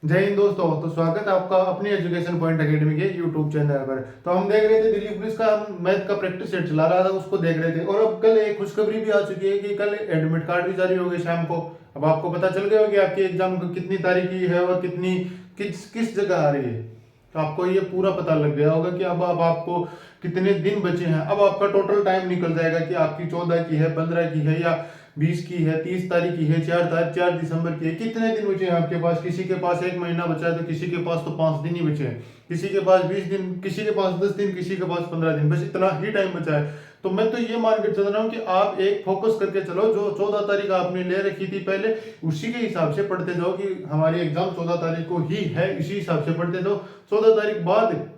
जय हिंद दोस्तों। तो स्वागत है आपका अपनी एजुकेशन पॉइंट एकेडमी के यूट्यूब चैनल पर। तो हम देख रहे थे दिल्ली पुलिस का मैथ का प्रैक्टिस सेट चला रहा था, उसको देख रहे थे। और अब कल एक खुशखबरी भी आ चुकी है कि कल एडमिट कार्ड भी जारी हो गए शाम को। अब आपको पता चल गया होगा कि आपकी एग्जाम कितनी तारीख की है और कितनी किस किस जगह आ रही है। तो आपको ये पूरा पता लग गया होगा कि अब आपको कितने दिन बचे हैं। अब आपका टोटल टाइम निकल जाएगा कि आपकी 14 की है, 15 की है, या 20 की है, 30 तारीख की है, 4 दिसंबर की है। कितने दिन बचे हैं आपके पास? किसी के पास 1 महीना बचा है, तो किसी के पास तो 5 दिन ही बचे हैं, किसी के पास 20 दिन, किसी के पास 10 दिन, किसी के पास 15 दिन। बस इतना ही टाइम बचा है। तो मैं तो ये मान के चल रहा हूँ कि आप एक फोकस करके चलो। जो 14 तारीख आपने ले रखी थी पहले, उसी के हिसाब से पढ़ते जाओ कि हमारी एग्जाम 14 तारीख को ही है, इसी हिसाब से पढ़ते जाओ। 14 तारीख बाद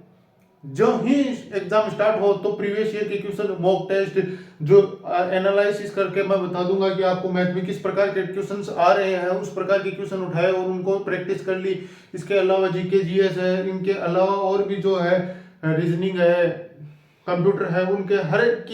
जो ही एग्जाम स्टार्ट हो तो प्रीवियस ईयर के क्वेश्चन, मॉक टेस्ट, जो एनालिसिस करके मैं बता दूंगा कि आपको मैथ में किस प्रकार के क्वेश्चंस आ रहे हैं, उस प्रकार के क्वेश्चन उठाए और उनको प्रैक्टिस कर ली। इसके अलावा जीके जीएस है, इनके अलावा और भी जो है रीजनिंग है, कंप्यूटर है, उनके हर एक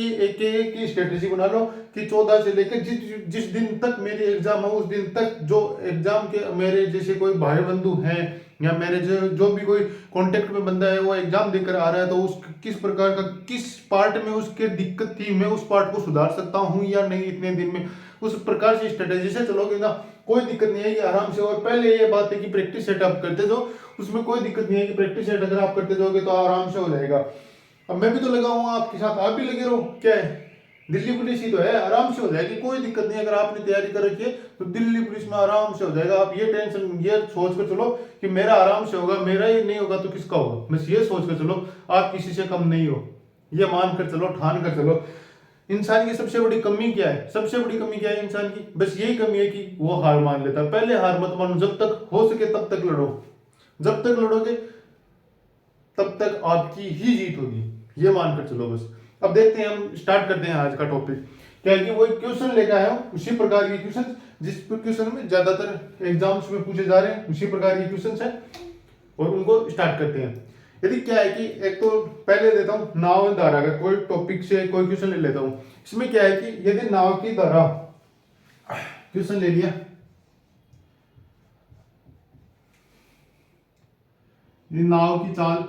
की स्ट्रेटेजी बना लो कि 14 से लेकर जिस जिस दिन तक मेरी एग्जाम है उस दिन तक जो एग्जाम के मेरे जैसे कोई भाई बंधु हैं या मेरे जो भी कोई कांटेक्ट में बंदा है वो एग्जाम देकर आ रहा है, तो उस किस प्रकार का किस पार्ट में उसके दिक्कत थी, मैं उस पार्ट को सुधार सकता हूँ या नहीं इतने दिन में, उस प्रकार से स्ट्रेटेजी से चलोगे ना, कोई दिक्कत नहीं है कि आराम से। और पहले ये बात है कि प्रैक्टिस सेट आप करते जाओ, उसमें कोई दिक्कत नहीं है कि प्रैक्टिस सेट अगर आप करते जाओगे तो आराम से हो जाएगा। अब मैं भी तो लगा हुआ आपके साथ, आप भी लगे रहो। क्या है, दिल्ली पुलिस ही तो है, आराम से हो जाएगी, कोई दिक्कत नहीं। अगर आपने तैयारी कर रखी है तो दिल्ली पुलिस में आराम से हो जाएगा। आप ये टेंशन ये सोच कर चलो कि मेरा आराम से होगा, मेरा ही नहीं होगा तो किसका होगा, बस ये सोच कर चलो। आप किसी से कम नहीं हो, ये मान कर चलो, ठान कर चलो। इंसान की सबसे बड़ी कमी क्या है? सबसे बड़ी कमी क्या है इंसान की? बस यही कमी है कि वो हार मान लेता है। पहले हार मत मानो, जब तक हो सके तब तक लड़ो। जब तक लड़ोगे तब तक आपकी ही जीत होगी, ये मानकर चलो बस। अब देखते हैं, हम स्टार्ट करते हैं आज का टॉपिक। क्या है कि वो क्वेश्चन लेकर आया हूं, उसी प्रकार के क्वेश्चन जिस क्वेश्चन में ज्यादातर एग्जाम्स में पूछे जा रहे हैं, उसी प्रकार के क्वेश्चन हैं और उनको स्टार्ट करते हैं। यदि क्या है कि एक तो पहले लेता हूं नाव एंड धारा का कोई टॉपिक से कोई क्वेश्चन ले लेता हूं। इसमें क्या है कि यदि नाव की धारा, क्वेश्चन ले लिया, नाव की चाल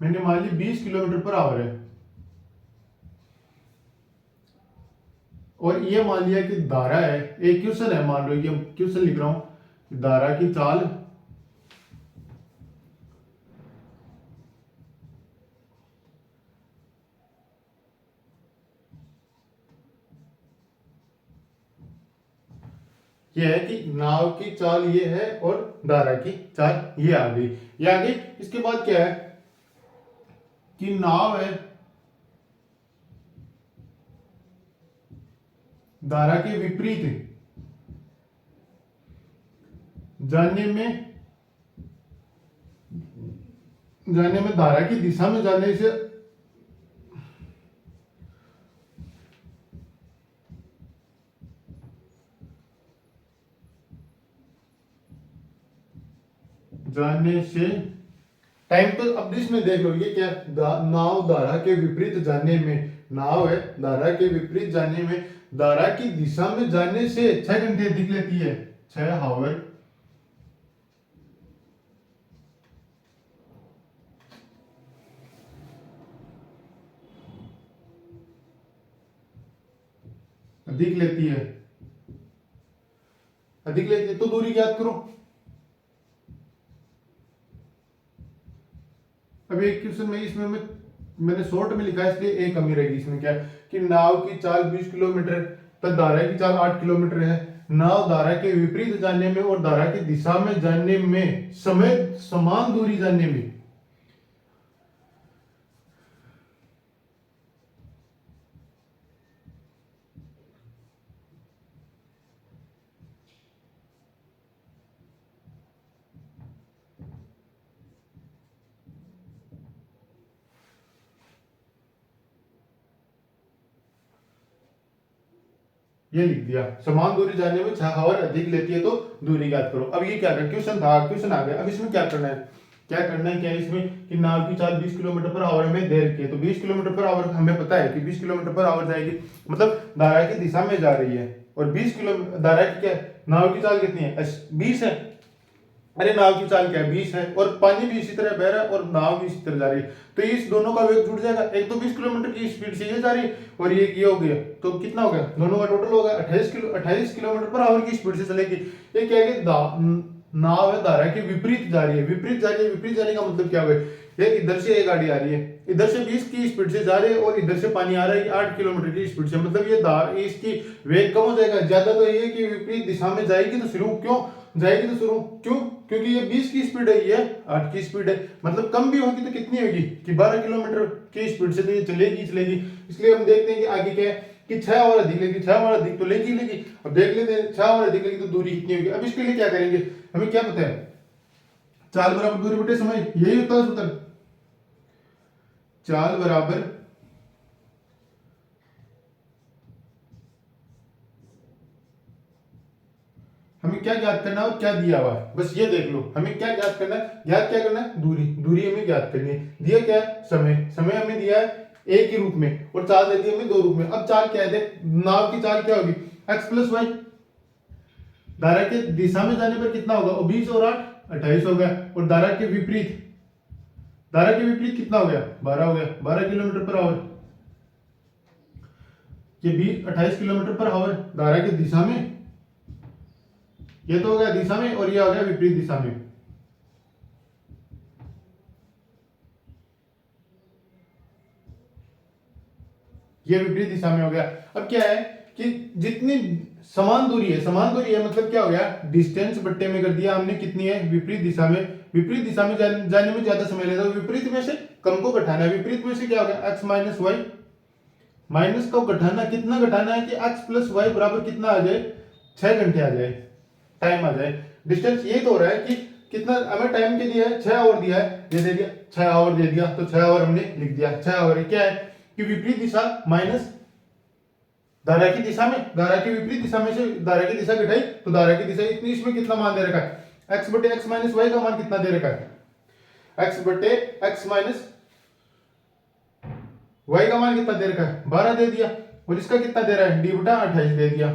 मैंने मान ली 20 किलोमीटर पर आवर है, और ये मान लिया कि धारा है, एक क्वेश्चन है, मान लो ये क्वेश्चन लिख रहा हूं, धारा की चाल ये है कि नाव की चाल ये है और धारा की चाल ये आ गई, ये आ गई। इसके बाद क्या है कि नाव है धारा के विपरीत जाने में धारा की दिशा में जाने से टाइम तो अब इसमें देख लो, ये क्या नाव धारा के विपरीत जाने में, नाव है धारा के विपरीत जाने में, धारा की दिशा में जाने से 6 घंटे दिख लेती है, 6 हावर अधिक लेती है, अधिक लेती है। तो दूरी ज्ञात करो। अब एक क्वेश्चन में इसमें मैंने शॉर्ट में लिखा है इसलिए एक कमी रहेगी। इसमें क्या है कि नाव की चाल 20 किलोमीटर तक, धारा की चाल 8 किलोमीटर है। नाव धारा के विपरीत जाने में और धारा की दिशा में जाने में समय समान दूरी जाने में, ये लिख दिया। समान दूरी जाने में 6 हावर अधिक लेती है तो दूरी ज्ञात करो। अब ये क्या कर क्वेश्चन था, क्वेश्चन आ गया। अब इसमें क्या करना है, क्या है इसमें कि नाव की चाल 20 किलोमीटर पर आवर हमें दे रखी है, तो 20 किलोमीटर पर आवर हमें पता है कि 20 किलोमीटर पर आवर जाएगी, मतलब धारा की दिशा में जा रही है। और 20 किलो धारा की क्या है, नाव की चाल कितनी है, 20 है। अरे नाव की चाल क्या है, 20 है, और पानी भी इसी तरह बह रहा है और नाव भी इसी तरह जा रही है, तो इस दोनों का वेग जुड़ जाएगा। एक तो 20 किलोमीटर की स्पीड से ये जा रही है और ये हो गया, तो कितना हो गया, दोनों का टोटल हो गया 28 किलोमीटर पर आवर की स्पीड से चलेगी। ये क्या है, नाव है धारा के विपरीत जा रही है, विपरीत जा रही है। विपरीत जाने का मतलब क्या हुआ, ये इधर से एक गाड़ी आ रही है, इधर से 20 की स्पीड से जा रही है और इधर से पानी आ रहा है 8 किलोमीटर की स्पीड से, मतलब ये इसकी वेग कम हो जाएगा। ज्यादा तो ये कि विपरीत दिशा में जाएगी तो शुरू क्यों जाएगी, तो शुरू क्यों, क्योंकि ये 20 की स्पीड है, ये 8 की स्पीड है, मतलब कम भी होगी तो कितनी होगी कि 12 किलोमीटर की स्पीड से तो ये चलेगी। इसलिए हम देखते हैं कि आगे क्या है कि 6 और अधिक लेगी, 6 और अधिक तो लेगी। अब देख लेते हैं 6 और अधिक लेगी तो दूरी कितनी होगी। अब इसके लिए क्या करेंगे, हमें क्या पता है, चाल बराबर दूरी बटे समय, यही होता है सूत्र। चाल बराबर हमें क्या ज्ञात करना है और क्या दिया हुआ है, बस ये देख लो। हमें क्या ज्ञात करना है, ज्ञात क्या करना है, दूरी हमें ज्ञात करनी है। दिया क्या है, समय हमें दिया है एक ही रूप में और चाल दे दी हमें 2 रूप में। अब चाल क्या है, नाव की चाल क्या होगी, x प्लस वाई। धारा के दिशा में जाने पर कितना होगा, 20 और 8 28 हो गया, और धारा के विपरीत कितना हो गया, 12 हो गया, 12 किलोमीटर पर आवर। ये 28 किलोमीटर पर आवर धारा की दिशा में, ये तो हो गया दिशा में और ये हो गया विपरीत दिशा में। ये विपरीत दिशा में हो गया। अब क्या है कि जितनी समान दूरी है मतलब क्या हो गया, डिस्टेंस बट्टे में कर दिया हमने, कितनी है, विपरीत दिशा में जाने में ज्यादा समय लेगा, विपरीत में से कम को घटाना है। विपरीत में से क्या हो गया, x माइनस वाई, माइनस को घटाना, कितना घटाना है कि x प्लस वाई बराबर कितना आ जाए, 6 घंटे आ जाए, टाइम आ जाए। डिस्टेंस ये तो हो रहा है कि कितना हमें टाइम के दिया है, 6 आवर दिया है, ये दे दिया 6 आवर दे दिया, तो 6 आवर हमने लिख दिया। 6 आवर क्या है कि विपरीत दिशा माइनस धारा की दिशा में, धारा की विपरीत दिशा में से धारा की दिशा घटाई तो धारा की दिशा इतनी, इसमें कितना मान दे रखा है, x बटे x माइनस वाई का मान कितना दे रखा है, x बटे x माइनस वाई का मान कितना दे रखा है, 12 दे दिया, और इसका कितना दे रहा है, d बटा 28 दे दिया,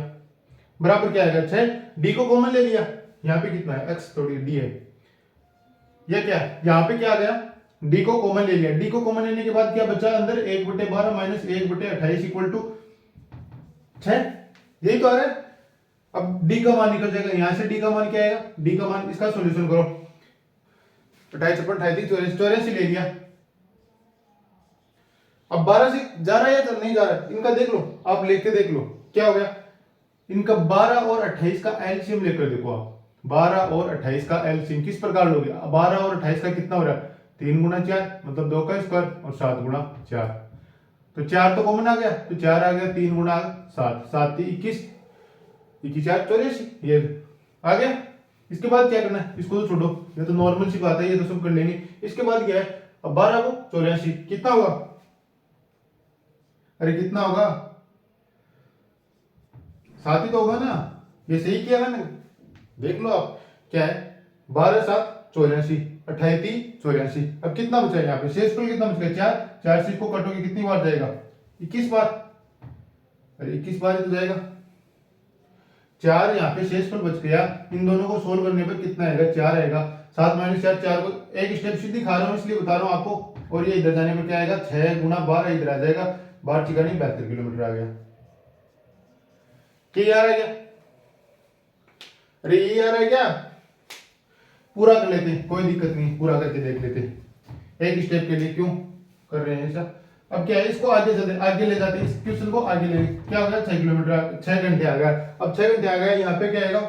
बराबर क्या आएगा 6। d को कॉमन ले लिया, यहाँ पे कितना है, x थोड़ी d है, यह क्या है, यहाँ पे क्या आ गया, d को कॉमन ले लिया। d को कॉमन लेने के बाद क्या बचा अंदर, 1 बटे 12 माइनस 1 बटे 28 इक्वल टू 6, यही तो आ रहा है। अब d का मान निकल जाएगा, यहां से d का मान क्या आएगा, d का मान, इसका सॉल्यूशन करो, 28 छप्पन 38 84 ले लिया। अब 12 से जा रहा है या नहीं जा रहा है, इनका देख लो, आप लेख के देख लो क्या हो गया, इनका 12 और 28 का एलसीएम लेकर देखो आप, 12 और 28 का एलसीएम किस प्रकार लोगे, 12 और 28 का कितना हो रहा है, 3 गुना 4 मतलब 2 का स्क्वायर और 7 गुना 4, तो 4 तो कॉमन आ गया, तो 4 आ गया, 3 गुना 7, 7 21, 21 4 84, ये आ गया। इसके बाद क्या करना है, इसको तो छोड़ो, ये तो नॉर्मल सी बात है, ये तो सब कर लेंगे। इसके बाद क्या है, अब 12 को 84 कितना होगा, अरे कितना होगा, 7 ही तो होगा ना, ये सही किया मैंने, देख लो आप क्या है, 12 7 84, 28 3 84, अब कितना बचा यहाँ पे, शेषफल कितना बच गया, 4 से इसको कटोगे कितनी बार जाएगा, 21 बार, अरे 21 बार ही तो जाएगा, 4 यहाँ पे शेषफल बच गया। इन दोनों को सोल्व करने पर कितना आएगा, 4 आएगा, 7 माइनस 4, 4 को एक स्टेप सीधी खा रहा हूँ इसलिए बता रहा हूँ आपको, और ये इधर जाने पर क्या आएगा, 6 गुना 12 इधर आ जाएगा, 12 चिकानी 72 किलोमीटर आ गया, क्या आ गया, अरे ये आ रहा है क्या, पूरा कर लेते हैं, कोई दिक्कत नहीं, पूरा करके देख लेते हैं, एक स्टेप के लिए क्यों कर रहे हैं ऐसा। अब क्या है, इसको आगे ले जाते हैं, इस क्वेश्चन को आगे ले, क्या हो गया, 6 किलोमीटर 6 घंटे आ गया। अब 6 घंटे आ गया, यहाँ पे क्या आएगा,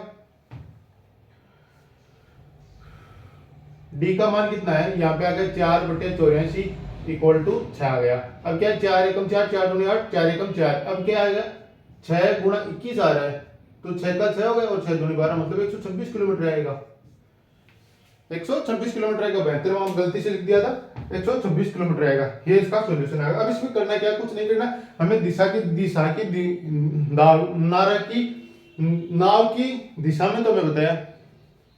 डी का मान कितना है, यहाँ पे आ गया 4 बटे 84 इक्वल टू 6 आ गया। अब क्या, 4 एकम 4, 4 दूनी 8, 4 एकम 4, अब क्या आएगा, 6 गुणा 21 आ रहा है, तो 6 का 6 हो गया और 6 दूनी 12 मतलब 126 किलोमीटर आएगा, 126 किलोमीटर आएगा, 72 हम गलती से लिख दिया था, 126 किलोमीटर आएगा, ये इसका सॉल्यूशन आएगा। अब इसमें करना क्या, कुछ नहीं करना, हमें नाव की दिशा में तो मैं बताया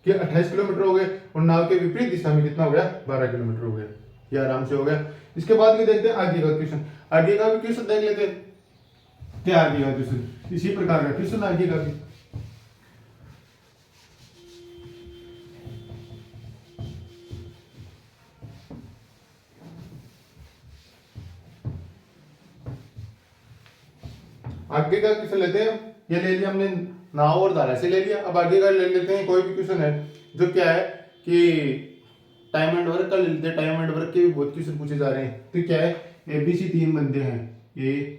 कि 28 किलोमीटर हो गए, और नाव के विपरीत दिशा में कितना हो गया, 12 किलोमीटर हो गया, ये आराम से हो गया। इसके बाद ये देखते हैं आगे का क्वेश्चन, आगे का भी क्वेश्चन देख लेते हैं। क्या आ गया क्वेश्चन, इसी प्रकार का क्वेश्चन आगे का भी। आगे का क्वेश्चन लेते हैं, ये ले लिया हमने नाव और धारा से ले लिया। अब आगे का ले लेते हैं, कोई भी क्वेश्चन है जो क्या है कि टाइम एंड वर्क का ले लेते हैं। टाइम एंड वर्क के भी बहुत क्वेश्चन पूछे जा रहे हैं। तो क्या है, एबीसी 3 बंदे हैं, ए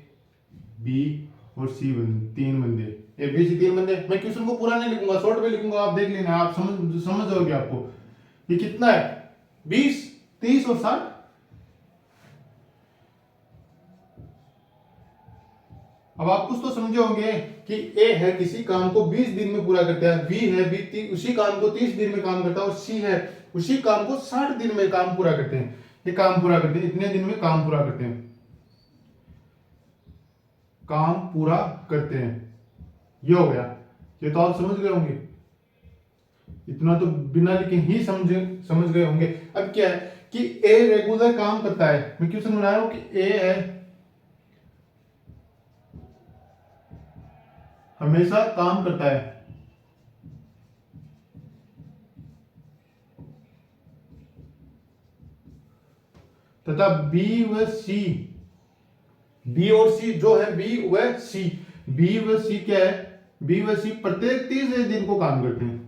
बी और सी तीन बंदे, एबीसी 3 बंदे। मैं क्वेश्चन को पूरा नहीं लिखूंगा, शॉर्ट में लिखूंगा, आप देख लेना, आप समझ जाओगे आपको। ये कितना है, 20, 30 और 60। अब आप कुछ तो समझे होंगे कि ए है किसी काम को 20 दिन में पूरा करता है, बी है बी उसी काम को 30 दिन में काम करता है, और सी है उसी काम को 60 दिन में काम पूरा करते हैं। ये काम पूरा करते हैं, इतने दिन में काम पूरा करते हैं, काम पूरा करते हैं। ये हो गया, ये तो आप समझ गए होंगे, इतना तो बिना लिखे ही समझ गए होंगे। अब क्या है कि ए रेगुलर काम करता है, मैं क्वेश्चन बना रहा हूं कि ए है हमेशा काम करता है, तथा बी व सी, बी और सी जो है, बी व सी क्या है, बी व सी प्रत्येक तीसरे दिन को काम करते हैं।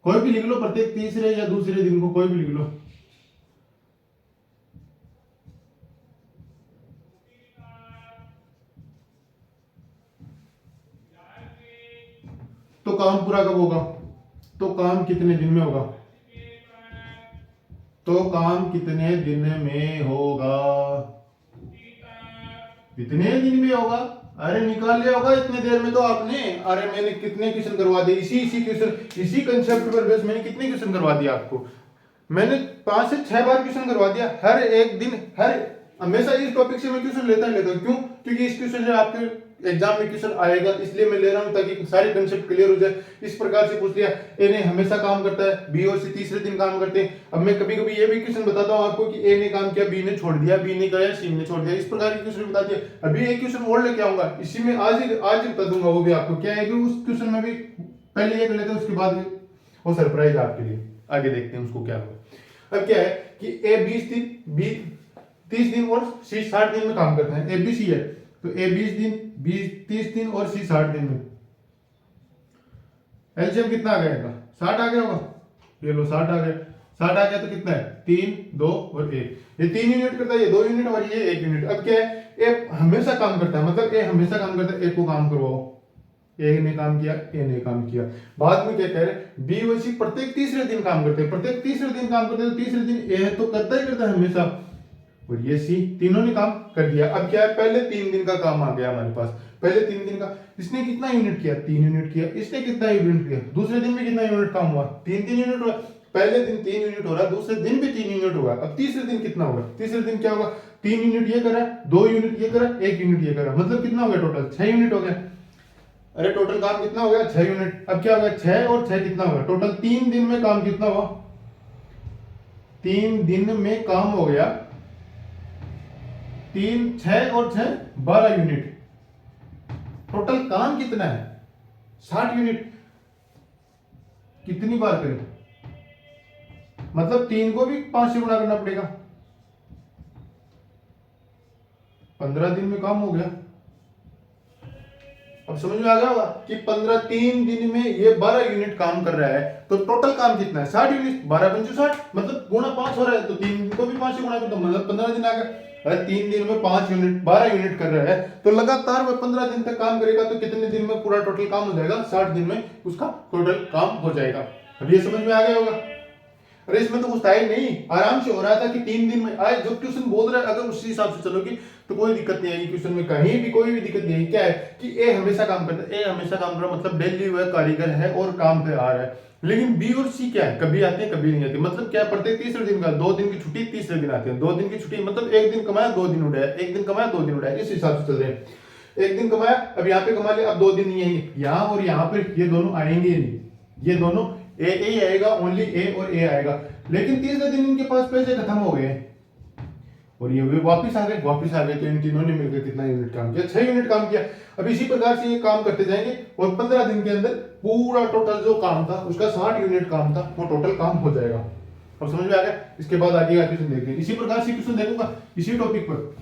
कोई भी लिख लो, प्रत्येक तीसरे या दूसरे दिन को, कोई भी लिख लो। तो काम पूरा कब होगा, तो काम कितने दिन में होगा, तो काम कितने दिन में होगा, कितने दिन में होगा। अरे निकाल लिया होगा इतने देर में तो आपने। अरे मैंने कितने क्वेश्चन करवा दिए, इसी क्वेश्चन, इसी कंसेप्ट पर बेस मैंने कितने क्वेश्चन करवा दिया आपको। मैंने 5 से 6 बार क्वेश्चन करवा दिया, हर एक दिन, हमेशा इस टॉपिक से मैं क्वेश्चन लेता हूँ। क्यों? क्योंकि इस क्वेश्चन से आपके एग्जाम में क्वेश्चन आएगा, इसलिए मैं ले रहा हूं ताकि सारे कंसेप्ट क्लियर हो जाए। इस प्रकार से पूछ लिया, ए ने हमेशा काम करता है, बी और सी तीसरे दिन काम करते हैं। अब मैं कभी कभी ये भी क्वेश्चन बताता हूं आपको कि ए ने काम किया, बी ने छोड़ दिया, बी ने किया, सी ने छोड़ दिया। इस प्रकार के क्वेश्चन बता दिया। अभी एक क्वेश्चन और लेके आऊंगा, इसी में आज ही बता दूंगा। वो भी आपको क्या है कि उस क्वेश्चन में भी पहले ये कर लेते हैं, उसके बाद वो सरप्राइज आपके लिए। आगे देखते हैं उसको क्या होगा। अब क्या है कि ए 20 दिन, बी 30 दिन और सी 60 दिन में काम करता है। ए बी सी है तो ए 20 दिन, बी 30 दिन और सी 60 दिन में। एलसीएम कितना आ गया, 60 आ गया होगा। ये लो 60 आ गया, 60 आ गया तो कितना है, 3, 2 और 1। ये 3 यूनिट करता है, ये 2 यूनिट और ये 1 यूनिट। अब क्या है, ए हमेशा काम करता है, मतलब ए हमेशा काम करता है। ए को काम करवाओ, ए ने काम किया, ए ने काम किया। बाद में क्या कह रहे, बी और सी प्रत्येक तीसरे दिन काम करते हैं, प्रत्येक तीसरे दिन काम करते हैं। तो तीसरे दिन ए तो करता ही करता है हमेशा, और ये सी, तीनों ने काम कर दिया। अब क्या है, पहले 3 दिन का काम आ गया हमारे पास। पहले 3 दिन का इसने कितना यूनिट किया, 3 यूनिट किया। इसने कितना यूनिट किया, दूसरे दिन में कितना यूनिट काम हुआ, 3 यूनिट हुआ। पहले दिन 3 यूनिट हो रहा, दूसरे दिन भी 3 यूनिट हुआ। अब तीसरे दिन कितना होगा, तीसरे दिन क्या होगा, 3 यूनिट ये करा, 2 यूनिट ये करा, 1 यूनिट ये करा, मतलब कितना हो गया टोटल, 6 यूनिट हो गया। अरे टोटल काम कितना हो गया, 6 यूनिट। अब क्या होगा, 6 और 6 कितना होगा, टोटल 3 दिन में काम कितना हुआ, 3 दिन में काम हो गया 3, 6 और 6 12 यूनिट। टोटल काम कितना है, 60 यूनिट। कितनी बार करें, मतलब 3 को भी 5 से गुणा करना पड़ेगा। 15 दिन में काम हो गया। अब समझ में आ गया होगा कि 3 दिन में ये 12 यूनिट काम कर रहा है। तो टोटल काम कितना है, 60 यूनिट। 12 पंचू 60, मतलब गुणा 5 हो रहा है, तो 3 को भी 5 से गुणा कर दो, मतलब 15 दिन आ गया। अरे 3 दिन में 5 यूनिट, 12 यूनिट कर रहा है, तो लगातार वह 15 दिन तक काम करेगा। तो कितने दिन में पूरा टोटल काम हो जाएगा, 60 दिन में उसका टोटल काम हो जाएगा। अब ये समझ में आ गया होगा। अरे इसमें तो कुछ था ही नहीं, आराम से हो रहा था कि 3 दिन में आए। जो क्वेश्चन बोल रहा है, अगर उसी हिसाब से चलोगी तो कोई दिक्कत नहीं आएगी क्वेश्चन में, कहीं भी कोई भी दिक्कत नहीं है। क्या है कि ए हमेशा काम करता है, ए हमेशा काम कर रहा है, मतलब डेली वह कारीगर है और काम पे आ रहा है। लेकिन बी और सी क्या है, कभी आते हैं कभी नहीं आते। मतलब क्या, प्रत्येक तीसरे दिन का, 2 दिन की छुट्टी तीसरे दिन आते हैं। 2 दिन की छुट्टी मतलब 1 दिन कमाया 2 दिन उड़ाया, 1 दिन कमाया 2 दिन उड़ाया, इस हिसाब से चल रहे हैं। 1 दिन कमाया, अब यहाँ पे कमा लिया, अब 2 दिन नहीं आएंगे यहाँ, और यहाँ पे ये दोनों आएंगे नहीं, ये दोनों ए आएगा, ओनली ए और ए आएगा। लेकिन तीसरे दिन इनके पास पैसे खत्म हो गए, और ये भी वापस आ गए। तो इन तीनों ने मिलकर कितना यूनिट काम किया? 6 यूनिट काम किया। अब इसी प्रकार से ये काम करते जाएंगे और 15 दिन के अंदर पूरा टोटल जो काम था उसका 60 यूनिट काम था वो टोटल काम हो जाएगा। अब समझ में आ गया? इसके बाद आगे का क्वेश्चन देखते हैं। इसी प्रकार से क्वेश्चन देखूंगा इसी टॉपिक पर।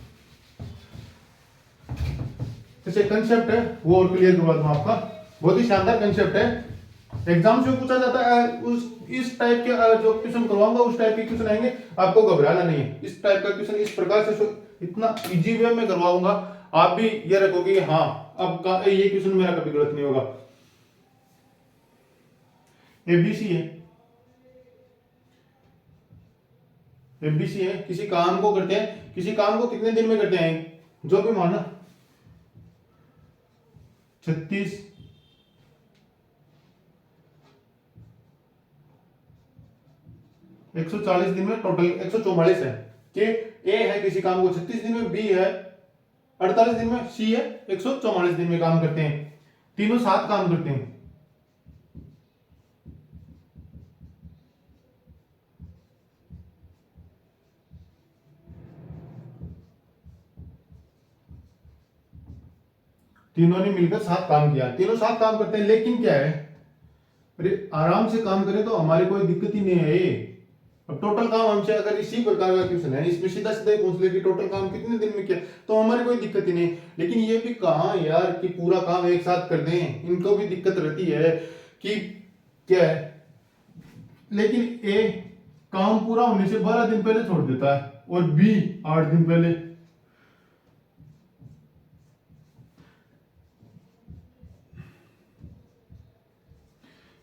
जैसे कंसेप्ट है वो और क्लियर करवा दूं आपका, बहुत ही शानदार कंसेप्ट है। एग्जाम से पूछा जाता है उस इस टाइप के जो क्वेश्चन करवाऊंगा उस टाइप के क्वेश्चन आएंगे, आपको घबराना नहीं है। इस टाइप का क्वेश्चन इस प्रकार से इतना इजी वे में करवाऊंगा, आप भी ये रखोगे हाँ अब ये क्वेश्चन मेरा कभी गलत नहीं होगा। एबीसी है, एबीसी है, किसी काम को करते हैं, किसी काम को कितने दिन में करते हैं, जो भी माना 36 140 दिन में, टोटल 144 है कि ए है किसी काम को 36 दिन में, बी है 48 दिन में, सी है 144 दिन में काम करते हैं। तीनों साथ काम करते हैं। तीनों ने मिलकर साथ काम किया, तीनों साथ काम करते हैं, लेकिन क्या है अरे आराम से काम करें तो हमारी कोई दिक्कत ही नहीं है। अब टोटल काम हमसे अगर इसी प्रकार का क्वेश्चन है, इसमें सीधा सीधा पूछ ले कि टोटल काम कितने दिन में किया, तो हमारी कोई दिक्कत ही नहीं। लेकिन ये भी कहा यार कि पूरा काम एक साथ कर दें, इनको भी दिक्कत रहती है कि क्या है। लेकिन ए काम पूरा होने से 12 दिन पहले छोड़ देता है और बी 8 दिन पहले।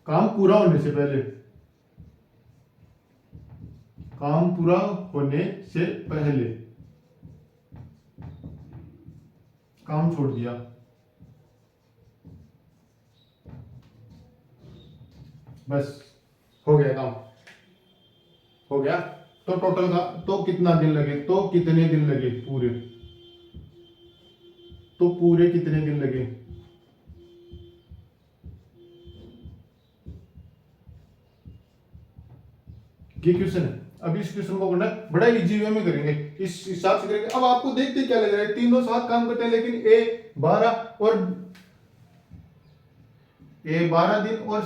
काम पूरा होने से पहले, काम पूरा होने से पहले काम छोड़ दिया, बस हो गया काम, हो गया। तो टोटल का तो कितना दिन लगे, तो कितने दिन लगे पूरे, तो पूरे कितने दिन लगे, ये क्वेश्चन है। अब इस क्वेश्चन को करना बड़ा इजी वे में करेंगे, इस हिसाब से करेंगे। अब आपको देखते क्या लग रहा है, तीनों साथ काम करते हैं, लेकिन ए 12 और ए 12 दिन और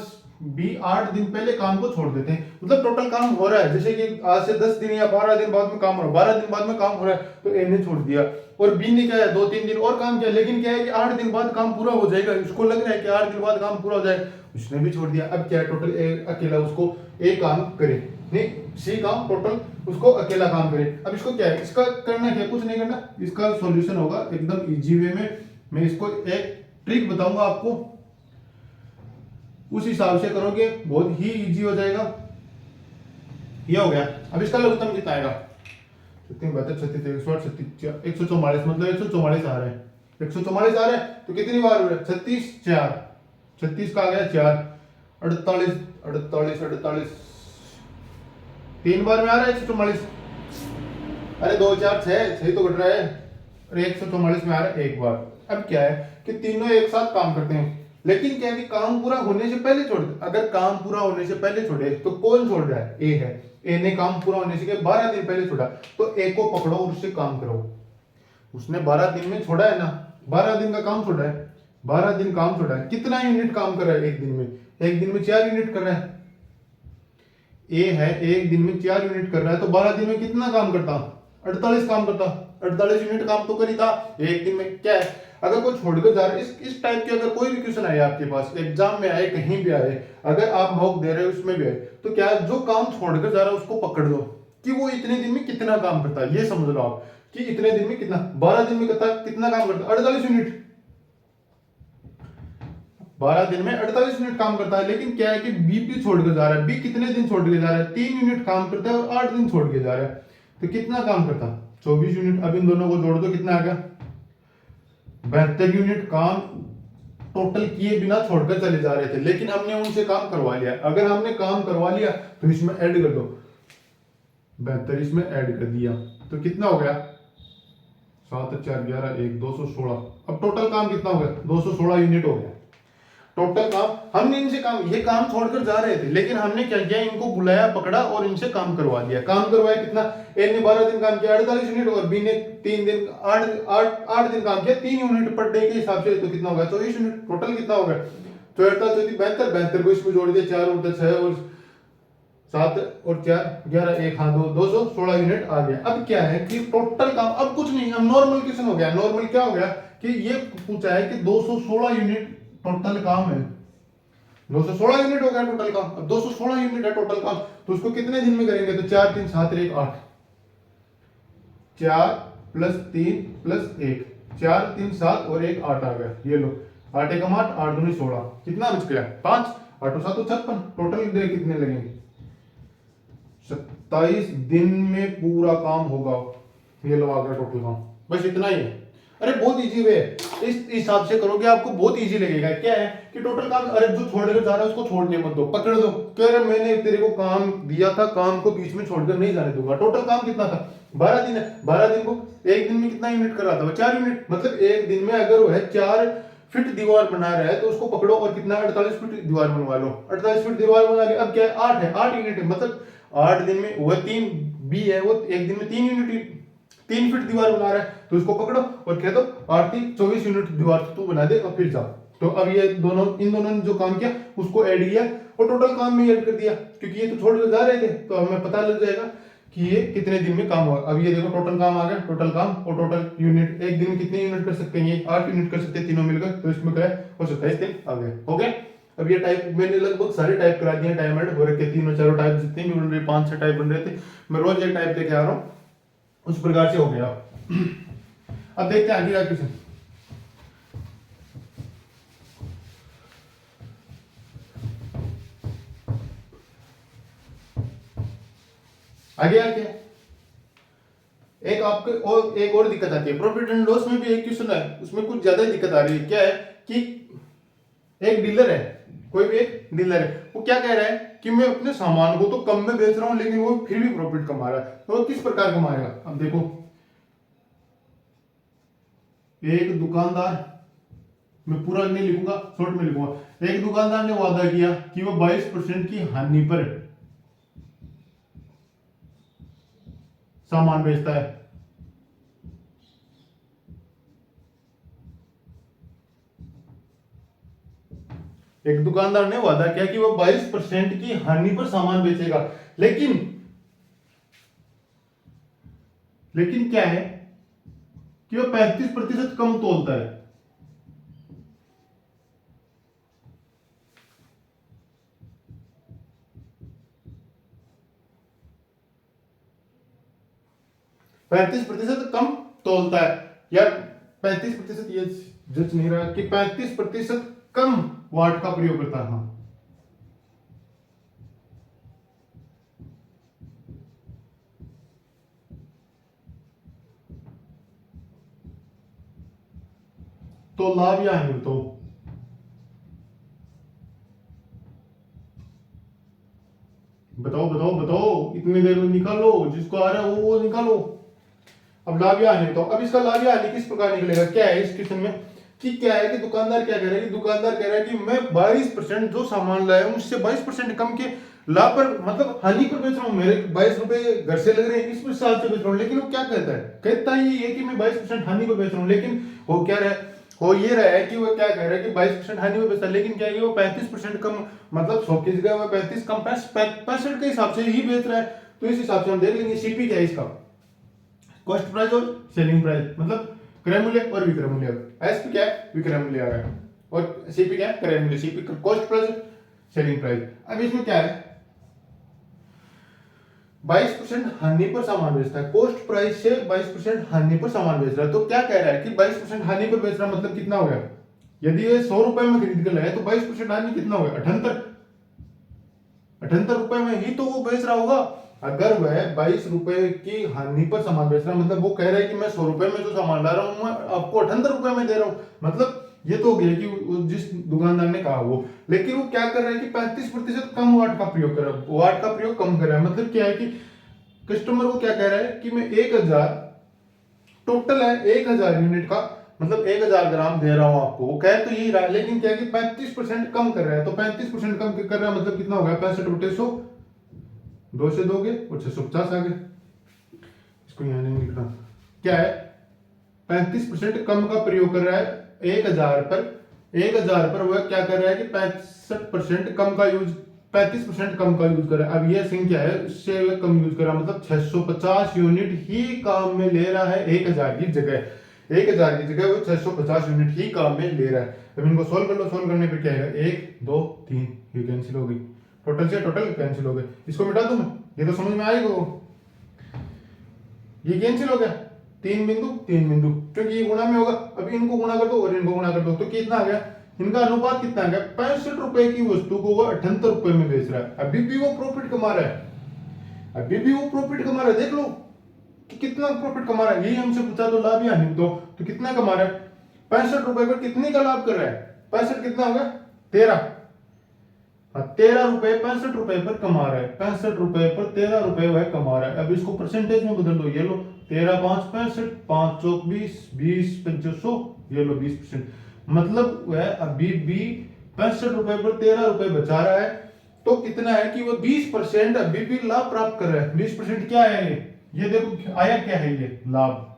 बी 8 दिन पहले काम को छोड़ देते हैं। मतलब टोटल काम हो रहा है, जैसे कि आज से 10 दिन या 12 दिन बाद में काम हो रहा है, 12 दिन बाद में काम हो रहा है, तो ए ने छोड़ दिया और बी ने क्या है 2-3 दिन और काम किया, लेकिन क्या है कि 8 दिन बाद काम पूरा हो जाएगा, इसको लग रहा है कि 8 दिन बाद काम पूरा हो जाएगा, उसने भी छोड़ दिया। अब क्या है टोटल अकेला उसको ए काम करे, नहीं सी काम टोटल उसको अकेला काम करे। अब इसको क्या है, इसका करना क्या, कुछ नहीं करना, इसका सॉल्यूशन होगा एकदम इजी वे में। मैं इसको एक ट्रिक बताऊंगा आपको, उस हिसाब से करोगे बहुत ही इजी हो जाएगा। ये हो गया। अब इसका लघुत्तम कितना आएगा, 144 मतलब 144 आ रहा है, 144 आ रहा है तो कितनी बार हो रहा है 36 4, 36 का आ गया 4, 48 48 48 3 बार में आ रहा है 144। अरे 2 4 6 तो कट रहा है, और 144 में आ रहा है एक बार। अब क्या है कि तीनों एक साथ काम करते हैं, लेकिन क्या है कि काम पूरा होने से पहले छोड़ दे। अगर काम पूरा होने से पहले छोड़े तो कौन छोड़ रहा है, ए है, ए ने काम पूरा होने से 12 दिन पहले छोड़ा, तो ए को पकड़ो और उससे काम करो। उसने 12 दिन में छोड़ा है ना, 12 दिन का काम छोड़ा है, 12 दिन काम छोड़ा है। कितना यूनिट काम कर रहा है एक दिन में, एक दिन में 4 यूनिट कर रहा है। ए है एक दिन में 4 यूनिट कर रहा है, तो 12 दिन में कितना काम करता, 48 काम करता, 48 यूनिट काम तो करी था एक दिन में। क्या है अगर कोई छोड़कर जा रहा है, इस टाइप के अगर कोई भी क्वेश्चन आए आपके पास, एग्जाम में आए, कहीं भी आए, अगर आप मॉक दे रहे हो उसमें भी आए, तो क्या है जो काम छोड़कर जा रहा है उसको पकड़ लो कि वो इतने दिन में कितना काम करता है। ये समझ लो आप कि इतने दिन में कितना, 12 दिन में करता कितना काम करता है 48 यूनिट, 12 दिन में 48 यूनिट काम करता है। लेकिन क्या है कि बी भी छोड़ के जा रहा है, बी कितने दिन छोड़ के जा रहा है, 3 यूनिट काम करता है और 8 दिन छोड़ के जा रहा है, तो कितना काम करता 24 यूनिट। अब इन दोनों को जोड़ दो, कितना आ गया 72 यूनिट काम टोटल किए बिना छोड़कर चले जा रहे थे, लेकिन हमने उनसे काम करवा लिया। अगर हमने काम करवा लिया तो इसमें ऐड कर दो, 72 इसमें ऐड कर दिया, तो कितना हो गया 7 4 11 1 216। अब टोटल काम कितना हो गया 216 यूनिट हो गया। टोटल काम हमने इनसे काम, ये काम छोड़कर जा रहे थे लेकिन हमने क्या किया, इनको बुलाया, पकड़ा और इनसे काम करवा दिया। काम करवाया कितना, ए ने 12 दिन काम किया 48 यूनिट और बी ने 3 दिन 8 दिन काम किया 3 यूनिट पर डे के हिसाब से, तो कितना होगा 24 यूनिट। टोटल कितना होगा, तो 48 72 72 को इसमें जोड़ दिया, 4 और 6 और 7 और 4 11 1 हाँ 216 यूनिट आ गया। अब क्या है कि टोटल काम, अब कुछ नहीं, अब नॉर्मल क्वेश्चन हो गया। नॉर्मल क्या हो गया कि ये पूछा है कि 216 यूनिट टोटल काम है, 216 यूनिट हो गया टोटल काम। अब 216 यूनिट है टोटल काम, तो उसको कितने दिन में करेंगे, तो 4 3 7 1 8, 4 प्लस 3 प्लस 1, 4 3 7 और 1 8 आ गया। ये लो 8 1 8 8 2 16, कितना बच गया 5, 8 7 56। टोटल डे कितने लगेंगे, 27 दिन में पूरा काम होगा। ये लो आ गया टोटल काम, बस इतना ही है। अरे बहुत इजी वे है, इस हिसाब से करोगे आपको बहुत इजी लगेगा। क्या है कि टोटल काम, अरे जो छोड़कर जा रहा है उसको छोड़ने मत दो, पकड़ दो, कह रहे मैंने तेरे को काम दिया था, काम को बीच में छोड़कर नहीं जाने दूंगा। टोटल काम कितना था 12 दिन है, 12 दिन को एक दिन में कितना यूनिट कर रहा था वो 4 यूनिट, मतलब एक दिन में अगर वो है 4 फीट दीवार बना रहा है तो उसको पकड़ो और कितना 48 फीट दीवार बनवा लो। 48 फीट दीवार बना ली, अब क्या है 8 है, 8 यूनिट है, मतलब 8 दिन में वो 3 बी है, वो एक दिन में 3 यूनिट 3 फीट दीवार बना रहा है, तो उसको पकड़ो और कह दो 8 3 24 यूनिट दीवार तू बना दे और फिर जाओ। तो अब ये दोनों, इन दोनों ने जो काम किया उसको ऐड किया और टोटल काम में ऐड कर दिया, क्योंकि ये तो छोड़ कर जा रहे थे, तो हमें पता लग जाएगा कि ये कितने दिन में काम हुआ। अब ये देखो टोटल काम आ गया, टोटल काम और टोटल यूनिट, एक दिन में कितने यूनिट कर सकते हैं, ये 8 यूनिट कर सकते हैं तीनों मिलकर, तो इसमें क्या है हो 27 दिन आ गए। हो गया। अब ये टाइप मैंने लगभग सारे टाइप करा दिए, टाइम हो रखे, तीनों चारों टाइप जितने भी बन रहे 5 6 टाइप बन रहे थे, मैं रोज एक टाइप लेके आ रहा हूँ, उस प्रकार से हो गया। अब देखते हैं आगे का क्वेश्चन। आगे आके एक आपके और एक और दिक्कत आती है, प्रॉफिट एंड लॉस में भी एक क्वेश्चन है, उसमें कुछ ज्यादा दिक्कत आ रही है। क्या है कि एक डीलर है, कोई भी एक डीलर है, वो क्या कह रहा है कि मैं अपने सामान को तो कम में बेच रहा हूं लेकिन वो फिर भी प्रॉफिट कमा रहा है, तो वो किस प्रकार कमाएगा। अब देखो, एक दुकानदार, मैं पूरा नहीं लिखूंगा, शॉर्ट में लिखूंगा, एक दुकानदार ने वादा किया कि वो 22% की हानि पर सामान बेचता है। एक दुकानदार ने वादा किया कि वो 22% की हानि पर सामान बेचेगा, लेकिन क्या है कि वो 35% कम तोलता है। पैंतीस प्रतिशत कम तोलता है, या 35%, ये जज नहीं रहा कि 35% कम वाट का प्रयोग करता है। हाँ, तो लाभ या हानि तो बताओ बताओ बताओ, इतनी देर में निकालो, जिसको आ रहा है वो निकालो। अब लाभ या हानि, तो अब इसका लाभ या हानि किस प्रकार निकलेगा। क्या है इस क्वेश्चन में कि क्या है कि दुकानदार क्या कह रहा है कि दुकानदार कह रहा है कि मैं 22% जो सामान लाया हूं उससे 22% कम के लाभ पर, मतलब हानि पर बेच रहा हूँ, मेरे 22 रुपए घर से लग रहे हैं, इस हिसाब से बेच रहा हूँ। लेकिन वो क्या कहता है, कहता ये कि मैं 22% हानि पर बेच रहा हूँ, लेकिन वो क्या रहा है, हो ये रहा है कि वो क्या कह रहा है कि 22% हानि में बेचता है, लेकिन क्या है वो 35% कम, मतलब 100 की जगह वो 35 कम 65 के हिसाब से ही बेच रहा है। तो इस हिसाब से हम देख लेंगे सीपी क्या है इसका, कॉस्ट प्राइस और सेलिंग प्राइस, मतलब क्रय मूल्य और विक्रय मूल्य। एसपी क्या है, विक्रय मूल्य आ गया, और सीपी क्या है, क्रय मूल्य। CP cost price, selling price. अब इसमें क्या है, 22% हानि पर सामान बेचता है, कॉस्ट प्राइस से 22% हानि पर सामान बेच रहा है। तो क्या कह रहा है कि 22% हानि पर बेच रहा है, मतलब कितना हो गया, यदि ये 100 रुपए में खरीद कर लाया तो 22% हानि कितना हो गया 78 रुपए में ही तो वो बेच रहा होगा। अगर वह 22 रुपए की हानि पर सामान बेच रहा है, मतलब वो कह रहा है कि मैं 100 रुपए में जो सामान ला रहा हूं मैं आपको 78 रुपए में दे रहा हूं, मतलब ये तो हो गया कि जिस दुकानदार ने कहा वो। लेकिन वो क्या कर रहा है कि 35% कम वाट का प्रयोग कर रहा है, वाट का प्रयोग कम कर रहा है। मतलब क्या है कि कस्टमर को क्या कह रहा है कि मैं 1000 टोटल है 1000 यूनिट का, मतलब 1000 ग्राम दे रहा हूँ आपको, वो कह तो यही रहा है, लेकिन क्या है कि 35% कम कर रहा है। तो 35% कम कर रहा है मतलब कितना होगा, 65/100, 2 से दोगे और 650 आ गए। इसको यहाँ नहीं लिख रहा, क्या है 35% कम का प्रयोग कर रहा है 1000 पर। 1000 पर वह क्या कर रहा है कि 65% कम का यूज, 35% कम का यूज कर रहा है। अब यह सिंह क्या है, उससे वह कम यूज कर रहा है, मतलब 650 यूनिट ही काम में ले रहा है 1000 की जगह। 1000 की जगह वो 650 यूनिट ही काम में ले रहा है। अब इनको सोल्व कर लो, सोल्व करने पर क्या है, 1 2 3 ये कैंसिल हो गई, टोटल से टोटल कैंसिल हो गए। इसको मिटा दूं मैं, ये तो समझ में आएगा, ये कैंसिल हो गया, 3 बिंदु, क्योंकि ये गुणा में होगा। अब इनको गुणा कर दो और इनको गुणा कर दो, तो कितना आ गया, इनका अनुपात कितना आ गया, 65 रुपए की वस्तु को वो 78 रुपए में बेच रहा है। अभी भी वो प्रॉफिट कमा रहा है, अभी भी वो प्रॉफिट कमा रहा है। देख लो कि कितना प्रॉफिट कमा रहा है, यही हमसे पूछा तो लाभ या हानि तो कितना कमा रहा है, 65 रुपए पर कितने का लाभ कर रहा है, 65 कितना होगा 13, 13 रुपए 65 रुपए पर कमा रहा है, 65 रुपए पर 13 रुपए वह कमा रहा है। अब इसको परसेंटेज में बदल दो, ये लो 13 5 65, 5 चौक 20, 20 पंचो 100, ये लो 20%, मतलब वह अभी भी 65 रुपए पर 13 रुपए बचा रहा है। तो कितना है कि वो 20% अभी भी लाभ प्राप्त कर रहा है। 20% क्या है ये देखो आया क्या है, ये लाभ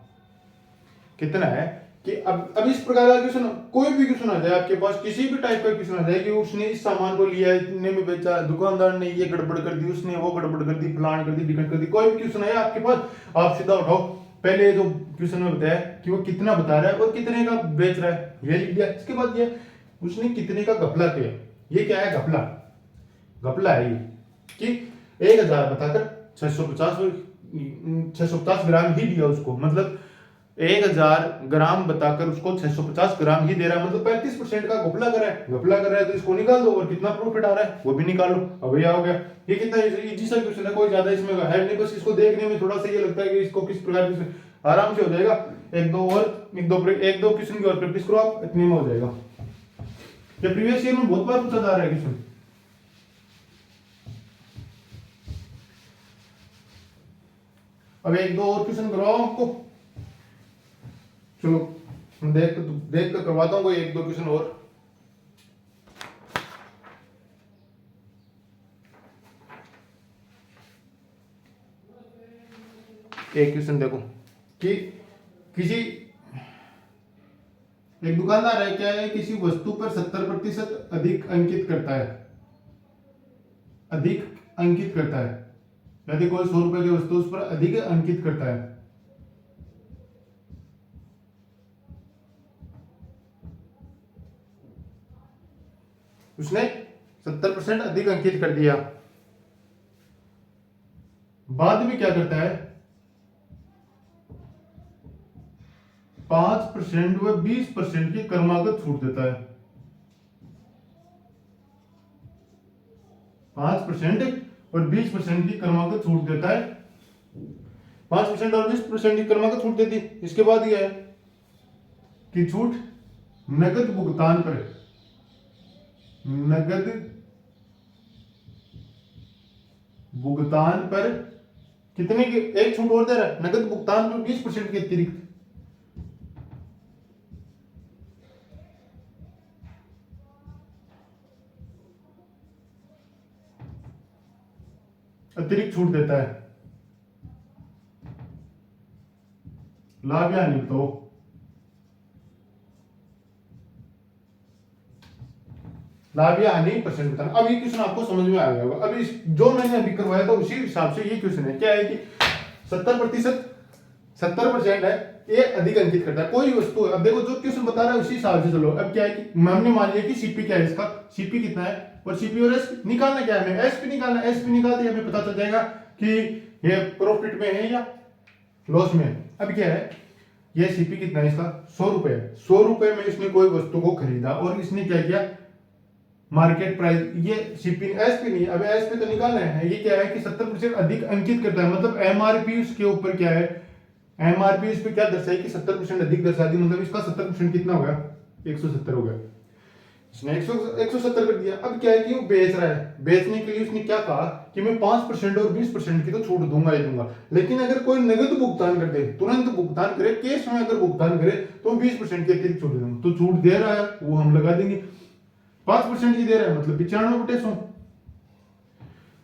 कितना है कि अब इस प्रकार का क्वेश्चन, कोई भी क्वेश्चन आ जाए आपके पास, किसी भी टाइप का क्वेश्चन आ जाए कि उसने इस सामान को लिया, इतने में बेचा, दुकानदार ने ये गड़बड़ कर दी, उसने वो गड़बड़ कर दी, प्लान कर दी, डिकट कर दी, कोई भी क्वेश्चन आया आपके पास, आप सीधा उठाओ, पहले जो क्वेश्चन में बताया कि वो कितना बता रहा है और कितने का बेच रहा है, ये लिख दिया। इसके बाद ये उसने कितने का घपला किया, ये क्या है घपला, घपला है ये कि 1000 बताकर 650 ग्राम ही दिया उसको, मतलब 1000 ग्राम बताकर उसको 650 ग्राम ही दे रहा है, मतलब 35% का घपला कर रहा है। घपला कर रहा है तो इसको निकाल दो और कितना प्रॉफिट आ रहा है वो भी निकाल लो। अब ये हो गया, ये कितना इजी सा क्वेश्चन है, कोई ज्यादा इसमें है नहीं, बस इसको देखने में थोड़ा सा ये लगता है कि इसको किस प्रकार से आराम से हो जाएगा। एक दो क्वेश्चन की और प्रैक्टिस करो आप, इतने में हो जाएगा। ये प्रीवियस ईयर में बहुत बार पूछा जा रहा है क्वेश्चन। अब एक दो और क्वेश्चन करवाओ आपको, चलो देख कर करवाता हूँ कोई एक दो क्वेश्चन और। एक क्वेश्चन देखो कि किसी एक दुकानदार है, क्या है, किसी वस्तु पर 70% अधिक अंकित करता है, अधिक अंकित करता है, यदि कोई 100 रुपए की वस्तु उस पर अधिक अंकित करता है, उसने 70% अधिक अंकित कर दिया, बाद में क्या करता है 5% व 20% की क्रमागत छूट देता है। 5% और 20% की क्रमागत छूट देता है, 5% और 20% की क्रमागत छूट देती। इसके बाद यह है कि छूट नगद भुगतान पर, नगद भुगतान पर कितने की एक छूट और दे रहा है, नगद भुगतान पर 20% के अतिरिक्त, अतिरिक्त छूट देता है। लाभ या हानि तो लाभ या हानि परसेंट बताना। अब ये क्वेश्चन आपको समझ में आ गया होगा। अभी जो मैंने अभी करवाया था उसी हिसाब से ये क्वेश्चन है, क्या है कि 70% है, ये अधिक अंकित करता है कोई वस्तु है। अब देखो जो क्वेश्चन बता रहा है उसी हिसाब से चलो। अब क्या है कि हमने मान लिया कि सीपी क्या है, इसका सीपी कितना है और सीपी और एसपी निकालना क्या है, हमें एसपी निकालना। एसपी निकालते हमें पता चल जाएगा कि ये प्रॉफिट में है या लॉस में है। अब क्या है, ये सीपी कितना है इसका 100 रुपए है। 100 रुपए में इसने कोई वस्तु को खरीदा और इसने क्या किया, मार्केट प्राइस, ये सीपी एसपी नहीं, अब एसपी तो निकालना है। ये क्या है कि 70% अधिक अंकित करता है, मतलब एमआरपी उसके ऊपर क्या है, एमआरपी इस पे क्या दर्शाई कि 70% अधिक दर्शा दी, मतलब इसका 70% कितना हो गया 170 हो गया। उसने 170 कर दिया। अब क्या है कि वो बेच रहा है, बेचने के लिए उसने क्या कहा कि मैं 5% और 20% की तो छूट दूंगा ही दूंगा, लेकिन अगर कोई नगद भुगतान कर दे, तुरंत भुगतान करे, कैश में अगर भुगतान करे तो 20% की अतिरिक्त छूट दूंगा। तो छूट दे रहा है वो हम लगा देंगे, 5% की दे रहा है मतलब 95/100।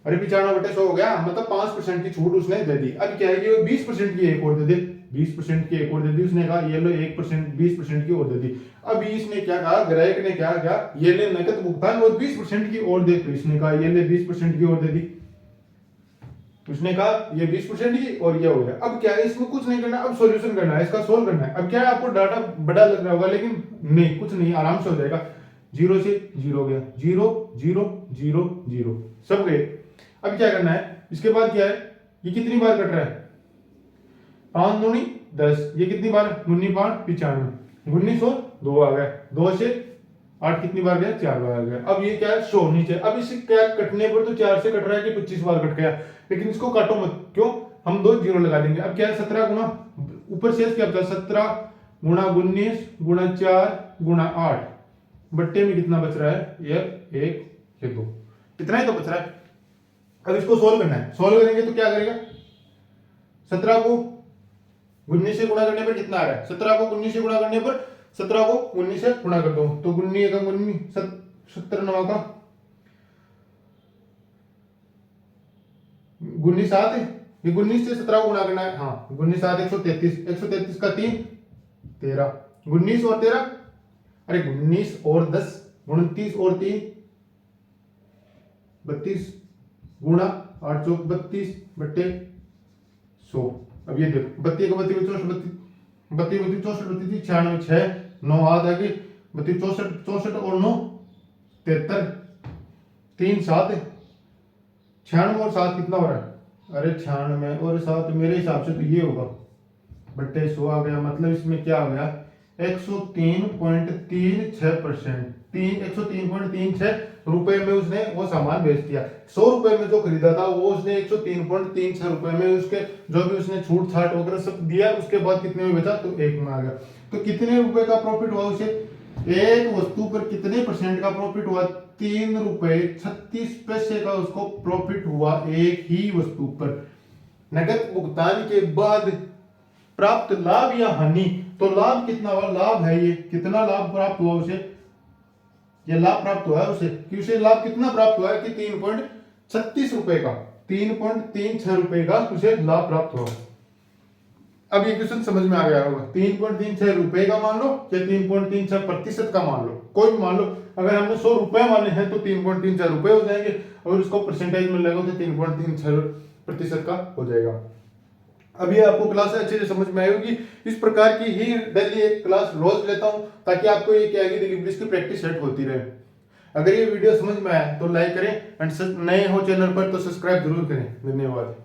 अरे 95/100 हो गया, मतलब 5% की छूट उसने दे दी। अब क्या है कि 20% की एक और दे दे, 20% की एक और दे दी। उसने कहा ये लो 1%, 20% की और दे दी। अब इसने क्या कहा, ग्राहक ने क्या कहा, ये ले नकद भुगतान और 20% की और दे। तो इसने कहा ये ले 20% की और दे दी। उसने कहा ये 20% की और ये हो गया। अब क्या है, इसमें कुछ नहीं करना, अब सॉल्यूशन करना है, इसका सोल्व करना है। अब क्या है, आपको डाटा बड़ा लग रहा होगा, लेकिन नहीं, कुछ नहीं, आराम से हो जाएगा। 0 से 0 गया, 0 0 0 0 सब गए। अब क्या करना है, इसके बाद क्या है, ये कितनी बार कट रहा है, 5 दूनी 10, ये कितनी बार, 19 5 95, 19 और 2 आ गया, 2 से 8 कितनी बार गया, 4 बार आ गया। अब ये क्या है, 100 नीचे। अब इसे क्या कटने पर तो 4 से कट रहा है कि 25 बार कट गया, लेकिन इसको काटो मत, क्यों, हम 2 जीरो लगा देंगे। अब क्या है, 17 गुना ऊपर शेष क्या बचा, 17 गुणा 19 गुणा 4 गुणा 8, बट्टे में कितना बच रहा है, ये 1 ये 2, इतना ही तो बच रहा है। अब इसको सोल्व करना है, सोल्व करेंगे तो क्या करेगा, 17 को 19 से गुणा करने पर कितना आ रहा है, 17 को 19 से गुणा करने पर, 17 को 19 से गुणा कर दो तो 19 का 19, 70 9 का 19 7 है, ये 19 से 17 को गुणा करना है, हाँ 19 7 133, 133 का 3 13, 19 और 13, अरे 19 और 10 29 और 3 32 गुणा 8 चौक 32 बट्टे 100। अब ये देखो 32 का 32 64 32 32 64 32 96 6 9 हाथ आगे 32 64 64 और 9 73 3 7 96 और 7 कितना हो रहा है, अरे 96 और 7 मेरे हिसाब से तो ये होगा बट्टे 100 आ गया। मतलब इसमें क्या आ गया, 103.36%, 103.36 रुपए में उसने वो सामान बेच दिया। 100 रुपए में जो खरीदा था वो उसने 103.36 रुपए में, उसके जो भी उसने छूट छाट वगैरह सब दिया, उसके बाद कितने में बेचा, तो 1 में आ गया। तो कितने रुपए का प्रॉफिट हुआ उसे, एक वस्तु पर कितने % का प्रॉफिट हुआ, 3 रुपए 36 पैसे का उसको प्रॉफिट हुआ एक ही वस्तु पर। नकद भुगतान के बाद प्राप्त लाभ या हानि, तो लाभ कितना हुआ, लाभ है ये, कितना लाभ प्राप्त हुआ उसे, ये लाभ प्राप्त हुआ है उसे, कि उसे लाभ कितना प्राप्त हुआ है कि 3.36 रुपए का, 3.36 रुपए का उसे लाभ प्राप्त हुआ। अब ये क्वेश्चन समझ में आ गया होगा, 3.36 रुपए का मान लो या 3.36% का मान लो, कोई भी मान लो। अगर हमने 100 रुपए माने हैं तो 3.36 रुपए हो जाएंगे, और इसको परसेंटेज में लगो तो 3.36% का हो जाएगा। अब ये आपको क्लास अच्छे से समझ में आई होगी। इस प्रकार की ही डेली एक क्लास रोज लेता हूं, ताकि आपको ये क्या है कि इंग्लिश की प्रैक्टिस सेट होती रहे। अगर ये वीडियो समझ में आया तो लाइक करें, एंड नए हो चैनल पर तो सब्सक्राइब जरूर करें। धन्यवाद।